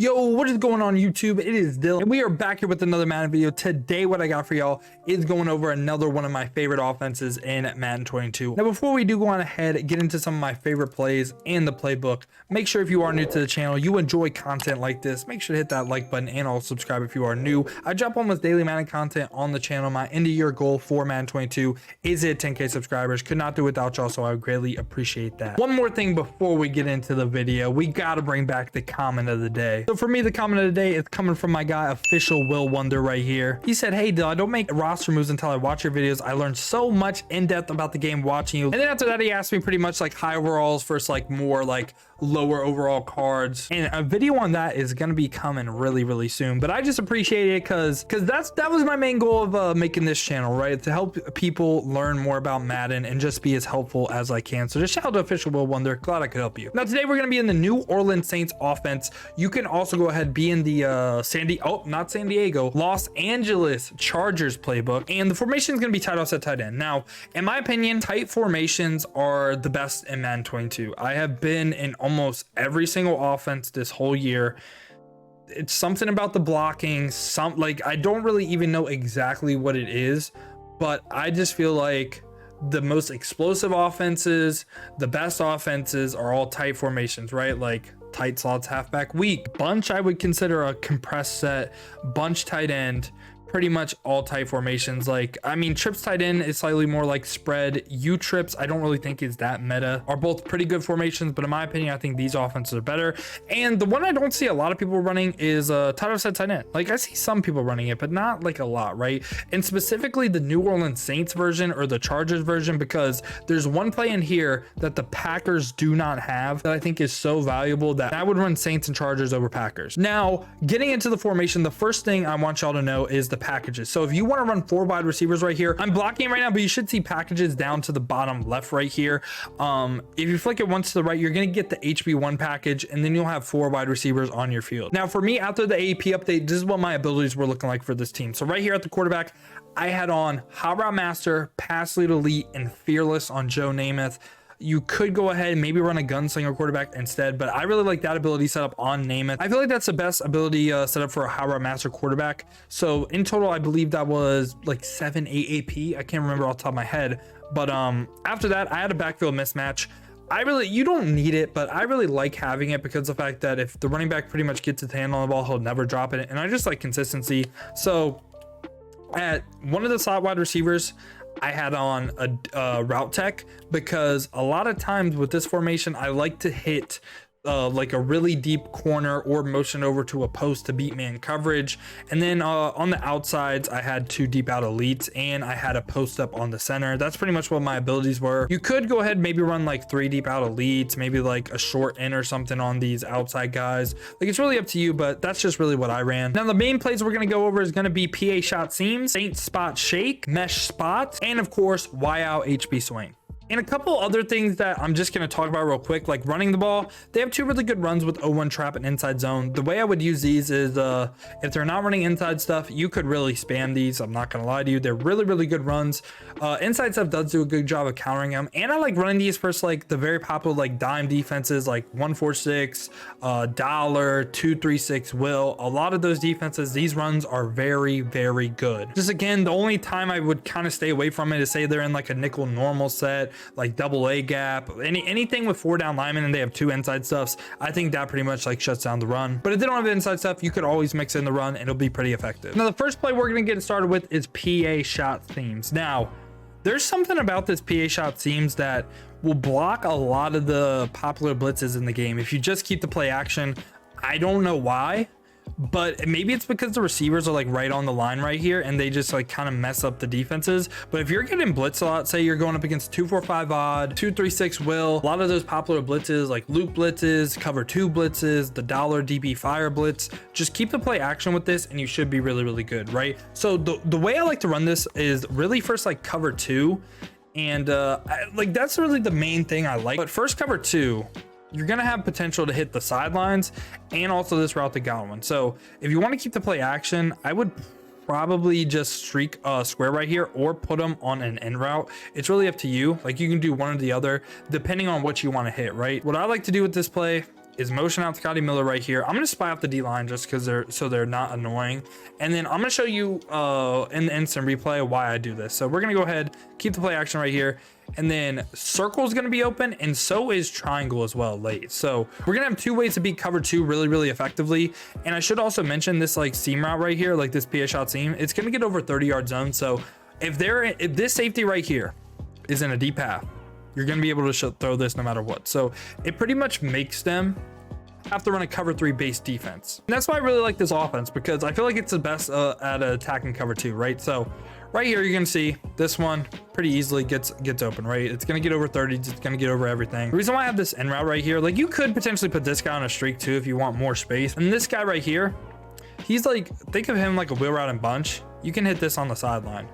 Yo, what is going on YouTube? It is Dylan, and we are back here with another Madden video. Today, what I got for y'all is going over another one of my favorite offenses in Madden 22. Now, before we do go on ahead, get into some of my favorite plays and the playbook, make sure if you are new to the channel, you enjoy content like this, make sure to hit that like button and also subscribe if you are new. I drop almost daily Madden content on the channel. My end of year goal for Madden 22 is at 10K subscribers. Could not do without y'all, so I would greatly appreciate that. One more thing before we get into the video, we got to bring back the comment of the day. So for me, the comment of the day is coming from my guy, Official Will Wonder right here. He said, "Hey, Dill, I don't make roster moves until I watch your videos. I learned so much in depth about the game watching you." And then after that, he asked me pretty much like high overalls versus like more like lower overall cards. And a video on that is going to be coming really soon. But I just appreciate it because that was my main goal of making this channel, right? To help people learn more about Madden and just be as helpful as I can. So just shout out to Official Will Wonder. Glad I could help you. Now today we're going to be in the New Orleans Saints offense. You can also go ahead be in the Los Angeles Chargers playbook, and the formation is going to be tight offset tight end. Now in my opinion, tight formations are the best in Madden 22. I have been in almost every single offense this whole year. It's something about the blocking, I don't really even know exactly what it is, but I just feel like the most explosive offenses, the best offenses are all tight formations, right? Like tight slots, halfback weak, bunch I would consider a compressed set, bunch tight end, pretty much all tight formations. Like, I mean, trips tight end is slightly more like spread. U trips, I don't really think is that meta. Are both pretty good formations, but in my opinion, I think these offenses are better. And the one I don't see a lot of people running is tight offset tight end. Like, I see some people running it, but not like a lot, right? And specifically the New Orleans Saints version or the Chargers version, because there's one play in here that the Packers do not have that I think is so valuable that I would run Saints and Chargers over Packers. Now, getting into the formation, the first thing I want y'all to know is the packages. So if you want to run 4 wide receivers right here, I'm blocking right now, but you should see packages down to the bottom left right here. If you flick it once to the right, you're going to get the HB1 package, and then you'll have 4 wide receivers on your field. Now for me, after the AEP update, this is what my abilities were looking like for this team. So right here at the quarterback, I had on Hot Route Master, Pass Lead Elite, and Fearless on Joe Namath. You could go ahead and maybe run a gunslinger quarterback instead, but I really like that ability set up on Namath. I feel like that's the best ability set up for a Hot Route Master quarterback. So in total, I believe that was like 7 AAP. I can't remember off the top of my head, but after that, I had a backfield mismatch. You don't need it, but I really like having it because of the fact that if the running back pretty much gets his hand on the ball, he'll never drop it. And I just like consistency. So at one of the slot wide receivers, I had on a route tech, because a lot of times with this formation, I like to hit like a really deep corner or motion over to a post to beat man coverage. And then on the outsides, I had 2 deep out elites, and I had a post up on the center. That's pretty much what my abilities were. You could go ahead and maybe run like 3 deep out elites, maybe like a short in or something on these outside guys. Like, it's really up to you, but that's just really what I ran. Now the main plays we're going to go over is going to be PA shot seams, Saint spot shake, mesh spots, and of course Y out HB swing. And a couple other things that I'm just going to talk about real quick, like running the ball. They have 2 really good runs with 0-1 trap and inside zone. The way I would use these is if they're not running inside stuff, you could really spam these. I'm not going to lie to you. They're really good runs. Inside stuff does do a good job of countering them. And I like running these first, like the very popular like dime defenses like 146, dollar, 236 will. A lot of those defenses, these runs are very good. Just again, the only time I would kind of stay away from it is say they're in like a nickel normal set, like double A gap, anything with 4 down linemen and they have 2 inside stuffs. I think that pretty much like shuts down the run. But if they don't have inside stuff, you could always mix in the run and it'll be pretty effective. Now the first play we're going to get started with is PA shot themes. Now there's something about this PA shot seams that will block a lot of the popular blitzes in the game if you just keep the play action. I don't know why, but maybe it's because the receivers are like right on the line right here and they just like kind of mess up the defenses. But if you're getting blitzed a lot, say you're going up against 245 odd, 236 will, a lot of those popular blitzes like loop blitzes, cover 2 blitzes, the dollar DB fire blitz, just keep the play action with this and you should be really good, right? So the way I like to run this is really first like cover 2, and like that's really the main thing I like. But first cover 2, you're going to have potential to hit the sidelines and also this route to Godwin. So if you want to keep the play action, I would probably just streak a square right here or put them on an end route. It's really up to you. Like, you can do one or the other depending on what you want to hit, right? What I like to do with this play is motion out Scotty Miller right here. I'm gonna spy off the D line just because they're not annoying, and then I'm gonna show you in the instant replay why I do this. So we're gonna go ahead, keep the play action right here, and then circle is gonna be open, and so is triangle as well late. So we're gonna have two ways to beat cover 2 really effectively. And I should also mention this like seam route right here, like this PA shot seam, it's gonna get over 30-yard zone. So if this safety right here is in a deep path, you're going to be able to throw this no matter what. So it pretty much makes them have to run a cover 3 based defense. And that's why I really like this offense, because I feel like it's the best at attacking cover 2, right? So right here, you're going to see this one pretty easily gets open, right? It's going to get over 30. It's going to get over everything. The reason why I have this end route right here, like you could potentially put this guy on a streak too if you want more space. And this guy right here, he's like, think of him like a wheel route and bunch. You can hit this on the sideline.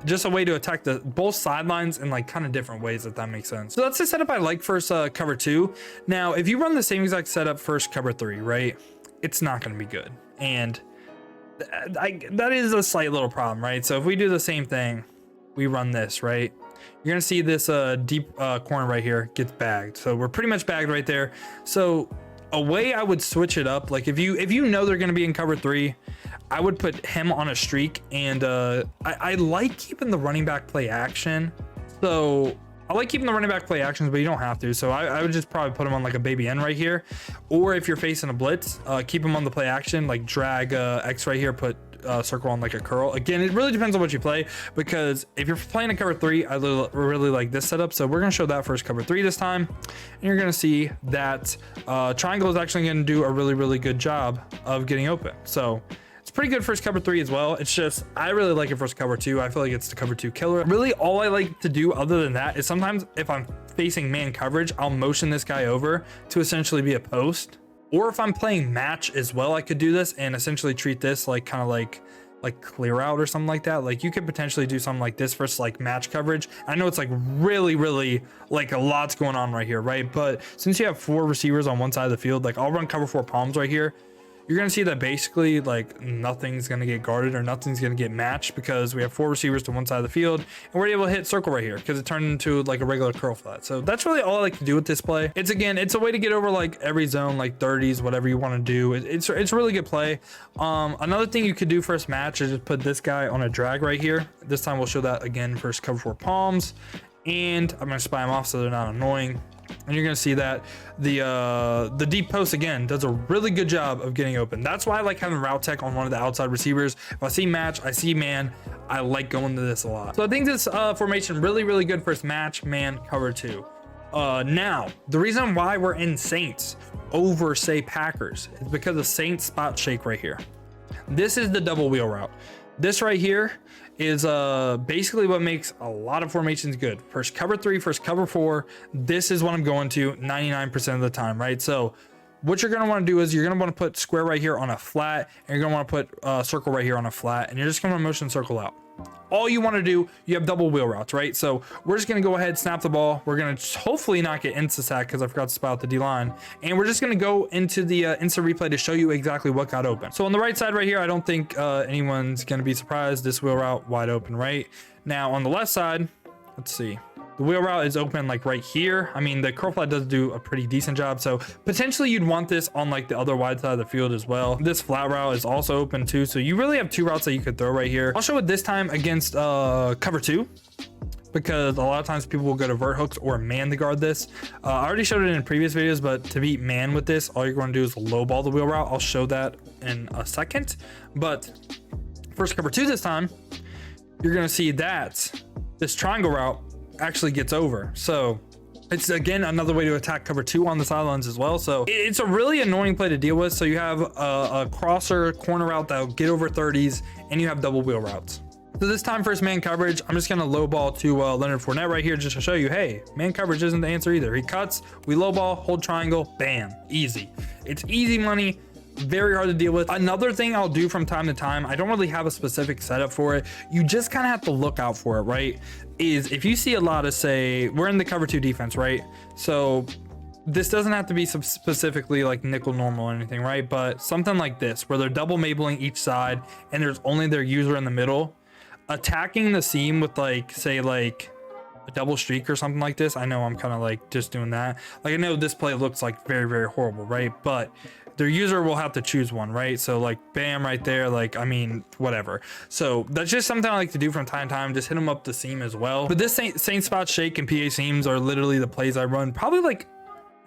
Just a way to attack both sidelines in like kind of different ways, if that makes sense. So that's the setup I like first cover 2. Now if you run the same exact setup first cover 3, right, it's not going to be good, and that is a slight little problem, right? So if we do the same thing, we run this, right, you're gonna see this deep corner right here gets bagged. So we're pretty much bagged right there. So a way I would switch it up, like if you know they're gonna be in cover 3, I would put him on a streak, and I like keeping the running back play action. So I like keeping the running back play actions, but you don't have to. So I would just probably put him on like a baby N right here. Or if you're facing a blitz, keep him on the play action, like drag X right here, put circle on like a curl. Again, it really depends on what you play, because if you're playing a cover 3, I really like this setup. So we're gonna show that first cover 3 this time, and you're gonna see that triangle is actually gonna do a really good job of getting open. So it's pretty good first cover 3 as well. It's just, I really like it first cover 2. I feel like it's the cover 2 killer. Really, all I like to do other than that is sometimes if I'm facing man coverage, I'll motion this guy over to essentially be a post. Or if I'm playing match as well, I could do this and essentially treat this like kind of like clear out or something like that. Like you could potentially do something like this versus like match coverage. I know it's like really like a lot's going on right here, right? But since you have 4 receivers on one side of the field, like I'll run cover 4 palms right here. You're gonna see that basically like nothing's gonna get guarded or nothing's gonna get matched, because we have 4 receivers to one side of the field, and we're able to hit circle right here because it turned into like a regular curl flat. So that's really all I like to do with this play. It's a way to get over like every zone, like 30s, whatever you want to do. It's a really good play. Another thing you could do first match is just put this guy on a drag right here. This time we'll show that again first cover 4 palms, and I'm gonna spy them off so they're not annoying. And you're gonna see that the deep post again does a really good job of getting open. That's why I like having route tech on one of the outside receivers. If I see match, I see man, I like going to this a lot. So I think this formation really good first match, man cover 2. Now the reason why we're in Saints over say Packers is because of Saints spot shake right here. This is the double wheel route. This right here is basically what makes a lot of formations good. First cover 3, first cover 4. This is what I'm going to 99% of the time, right? So what you're going to want to do is you're going to want to put square right here on a flat, and you're going to want to put circle right here on a flat, and you're just going to motion circle out. All you want to do, you have double wheel routes, right? So we're just going to go ahead, snap the ball. We're going to hopefully not get insta sack because I forgot to spot the D line. And we're just going to go into the instant replay to show you exactly what got open. So on the right side right here, I don't think anyone's going to be surprised. This wheel route wide open, right? Now on the left side, let's see. The wheel route is open like right here. I mean, the curl flat does do a pretty decent job. So potentially you'd want this on like the other wide side of the field as well. This flat route is also open too. So you really have 2 routes that you could throw right here. I'll show it this time against cover 2, because a lot of times people will go to vert hooks or man to guard this. I already showed it in previous videos, but to beat man with this, all you're going to do is low ball the wheel route. I'll show that in a second. But first cover 2 this time, you're going to see that this triangle route actually gets over. So it's again another way to attack cover 2 on the sidelines as well. So it's a really annoying play to deal with. So you have a crosser corner route that'll get over 30s, and you have double wheel routes. So this time first man coverage, I'm just gonna low ball to Leonard Fournette right here just to show you, hey, man coverage isn't the answer either. He cuts, we low ball, hold triangle, bam, easy. It's easy money. Very hard to deal with. Another thing I'll do from time to time, I don't really have a specific setup for it, you just kind of have to look out for it, right? Is if you see a lot of, say, we're in the cover 2 defense, right? So this doesn't have to be specifically like nickel normal or anything, right? But something like this where they're double mabling each side and there's only their user in the middle, attacking the seam with like, say, like a double streak or something like this. I know I'm kind of like just doing that. Like I know this play looks like very, very horrible, right? But their user will have to choose one, right? So like bam right there, like I mean whatever. So that's just something I like to do from time to time, just hit them up the seam as well. But this Saint spot shake and PA seams are literally the plays I run probably like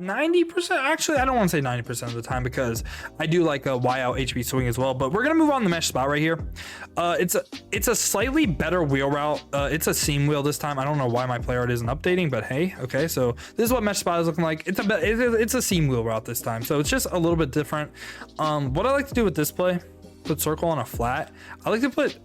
90%. Actually, I don't want to say 90% of the time, because I do like a Y out HB swing as well. But we're gonna move on to the mesh spot right here. It's a slightly better wheel route. It's a seam wheel this time. I don't know why my play art isn't updating, but hey, okay. So this is what mesh spot is looking like. It's a seam wheel route this time, so it's just a little bit different. What I like to do with this play, put circle on a flat. I like to put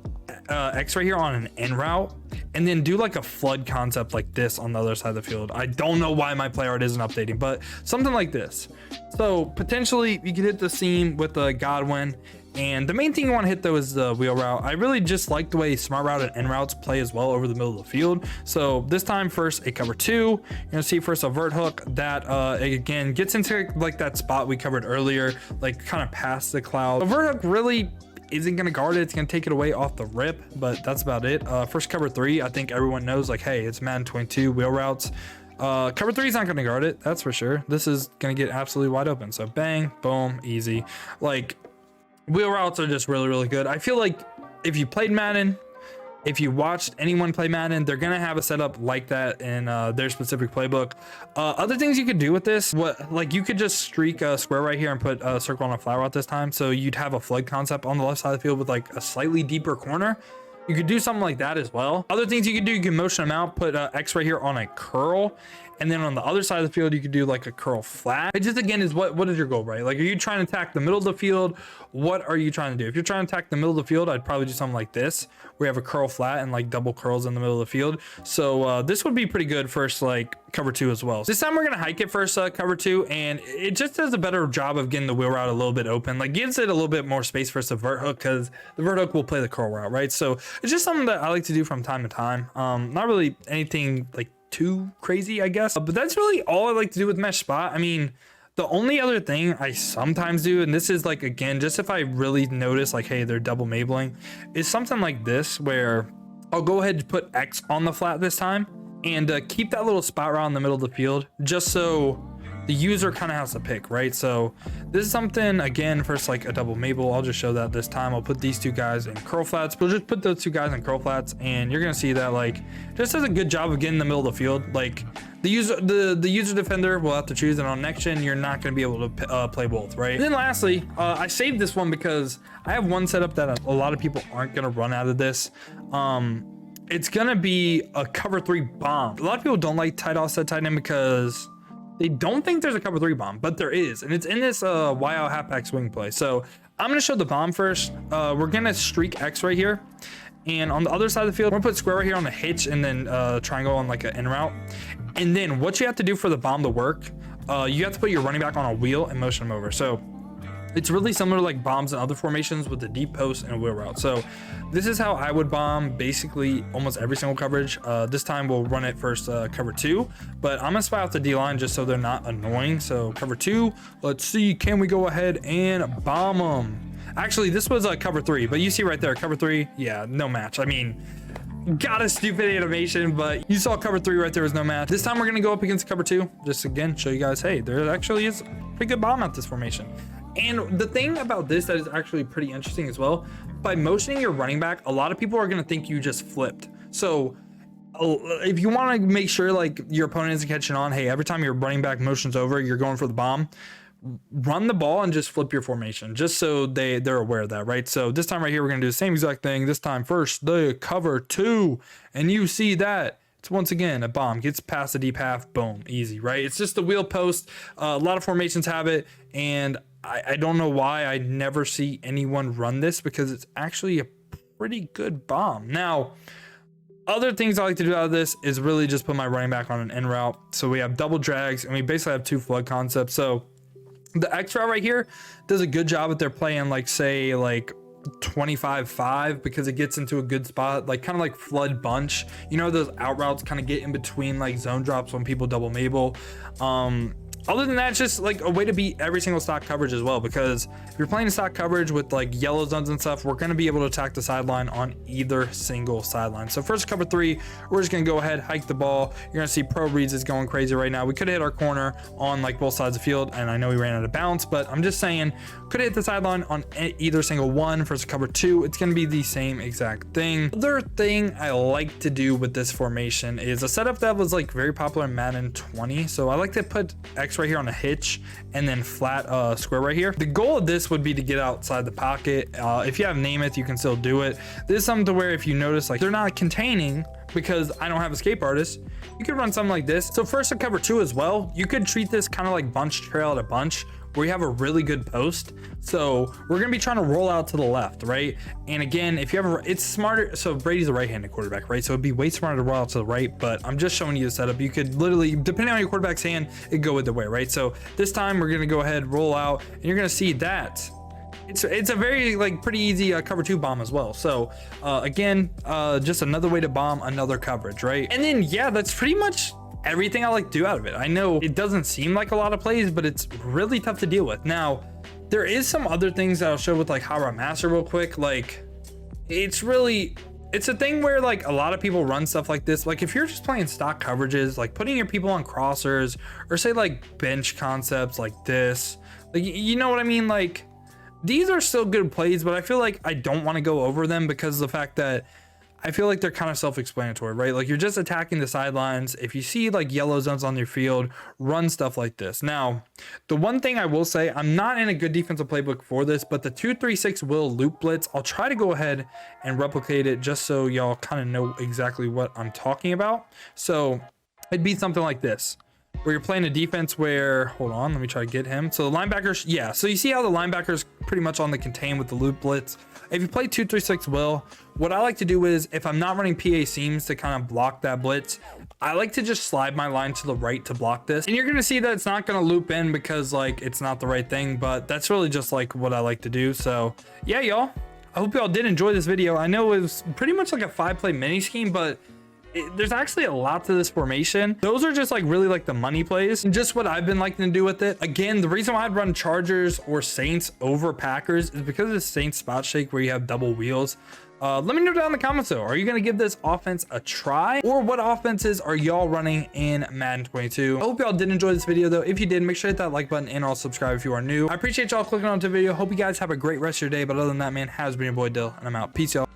X right here on an N route, and then do like a flood concept like this on the other side of the field. I don't know why my play art isn't updating, but something like this. So potentially you could hit the seam with a Godwin, and the main thing you want to hit though is the wheel route. I really just like the way smart route and N routes play as well over the middle of the field. So this time first a cover 2, you're gonna see first a vert hook that again gets into like that spot we covered earlier, like kind of past the cloud. The vert hook really isn't gonna guard it, it's gonna take it away off the rip, but that's about it. First cover 3, I think everyone knows, like, hey, it's Madden 22 wheel routes. Cover 3 is not gonna guard it, that's for sure. This is gonna get absolutely wide open, so bang, boom, easy. Like, wheel routes are just really, really good. I feel like if you played Madden, if you watched anyone play Madden, they're gonna have a setup like that in their specific playbook. Other things you could do with this, like you could just streak a square right here and put a circle on a flat route this time, so you'd have a flood concept on the left side of the field with like a slightly deeper corner. You could do something like that as well. Other things you could do, you can motion them out, put X right here on a curl, and then on the other side of the field you could do like a curl flat. It just again is what is your goal, right? Like, are you trying to attack the middle of the field? What are you trying to do? If you're trying to attack the middle of the field, I'd probably do something like this, where you have a curl flat and like double curls in the middle of the field. So this would be pretty good first like cover 2 as well. This time we're gonna hike it first cover 2, and it just does a better job of getting the wheel route a little bit open, like gives it a little bit more space versus the vert hook, because the vert hook will play the curl route, right? So it's just something that I like to do from time to time. Not really anything like too crazy, I guess, but that's really all I like to do with mesh spot. I mean, the only other thing I sometimes do, and this is like, again, just if I really notice like, hey, they're double mabling, is something like this, where I'll go ahead and put X on the flat this time, and keep that little spot route in the middle of the field, just so the user kind of has to pick, right? So this is something, again, first like a double mabel. I'll just show that this time. I'll put these two guys in curl flats. We'll just put those two guys in curl flats, and you're gonna see that like just does a good job of getting in the middle of the field. Like the user defender will have to choose, and on next gen you're not going to be able to play both, right? And then lastly, I saved this one because I have one setup that a lot of people aren't going to run out of this. It's going to be a cover 3 bomb. A lot of people don't like tight offset tight end because they don't think there's a cover 3 bomb, but there is, and it's in this Y out halfback swing play. So I'm going to show the bomb first. We're going to streak X right here, and on the other side of the field, we're gonna put square right here on the hitch, and then triangle on like an in route. And then what you have to do for the bomb to work, you have to put your running back on a wheel and motion him over. So it's really similar to like bombs and other formations with the deep post and a wheel route. So this is how I would bomb basically almost every single coverage. This time we'll run it first cover 2, but I'm gonna spy out the D line just so they're not annoying. So cover 2, let's see, can we go ahead and bomb them? Actually, this was cover 3, but you see right there, cover 3, yeah, no match. I mean, got a stupid animation, but you saw cover 3 right there was no match. This time we're gonna go up against cover 2, just again show you guys, hey, there actually is a pretty good bomb at this formation. And the thing about this that is actually pretty interesting as well, by motioning your running back, a lot of people are gonna think you just flipped. So if you want to make sure like your opponent isn't catching on, hey, every time your running back motions over, you're going for the bomb, run the ball and just flip your formation, just so they're aware of that, right? So this time right here, we're gonna do the same exact thing. This time first the cover 2, and you see that it's once again a bomb, gets past the deep half, boom, easy, right? It's just the wheel post. A lot of formations have it, and I don't know why I never see anyone run this, because it's actually a pretty good bomb. Now, other things I like to do out of this is really just put my running back on an in route. So we have double drags, and we basically have 2 flood concepts. So the X route right here does a good job if they're playing like, say, like 25-5, because it gets into a good spot, like kind of like flood bunch. You know, those out routes kind of get in between like zone drops when people double mabel. Other than that, it's just like a way to beat every single stock coverage as well, because if you're playing stock coverage with like yellow zones and stuff, we're going to be able to attack the sideline on either single sideline. So first cover 3, we're just going to go ahead, hike the ball. You're going to see Pro Reads is going crazy right now. We could have hit our corner on like both sides of the field, and I know we ran out of bounds, but I'm just saying could hit the sideline on either single one. First cover 2, it's going to be the same exact thing. Other thing I like to do with this formation is a setup that was like very popular in Madden 20. So I like to put X right here on a hitch and then flat square right here. The goal of this would be to get outside the pocket. If you have Namath, you can still do it. This is something to where if you notice like they're not containing, because I don't have escape artist, you could run something like this. So first to cover 2 as well, you could treat this kind of like bunch trail at a bunch, where you have a really good post. So we're gonna be trying to roll out to the left, right? And again, if you have it's smarter. So Brady's a right-handed quarterback, right? So it'd be way smarter to roll out to the right, but I'm just showing you the setup. You could literally, depending on your quarterback's hand, it go either way, right? So this time we're gonna go ahead, roll out, and you're gonna see that it's a very like pretty easy cover 2 bomb as well. So again, just another way to bomb another coverage, right? And then yeah, that's pretty much everything I like to do out of it. I know it doesn't seem like a lot of plays, but it's really tough to deal with. Now, there is some other things that I'll show with like Hot Rod Master real quick. Like it's a thing where like a lot of people run stuff like this. Like if you're just playing stock coverages, like putting your people on crossers, or say like bench concepts like this, like you know what I mean? Like these are still good plays, but I feel like I don't want to go over them because of the fact that I feel like they're kind of self-explanatory, right? Like you're just attacking the sidelines. If you see like yellow zones on your field, run stuff like this. Now, the one thing I will say, I'm not in a good defensive playbook for this, but the 2-3-6 will loop blitz. I'll try to go ahead and replicate it just so y'all kind of know exactly what I'm talking about. So it'd be something like this, where you're playing a defense where, hold on, let me try to get him. So the linebackers, yeah. So you see how the linebackers pretty much on the contain with the loop blitz. If you play 2-3-6 will, what I like to do is if I'm not running PA seams to kind of block that blitz, I like to just slide my line to the right to block this. And you're going to see that it's not going to loop in because like it's not the right thing, but that's really just like what I like to do. So yeah, y'all, I hope y'all did enjoy this video. I know it was pretty much like a 5-play mini scheme, but there's actually a lot to this formation. Those are just like really like the money plays and just what I've been liking to do with it. Again, the reason why I'd run Chargers or Saints over Packers is because of the Saints spot shake where you have double wheels. Let me know down in the comments though, are you going to give this offense a try, or what offenses are y'all running in Madden 22? I hope y'all did enjoy this video though. If you did, make sure to hit that like button and also subscribe if you are new. I appreciate y'all clicking onto the video. Hope you guys have a great rest of your day, but other than that, man, has been your boy Dill, and I'm out. Peace, y'all.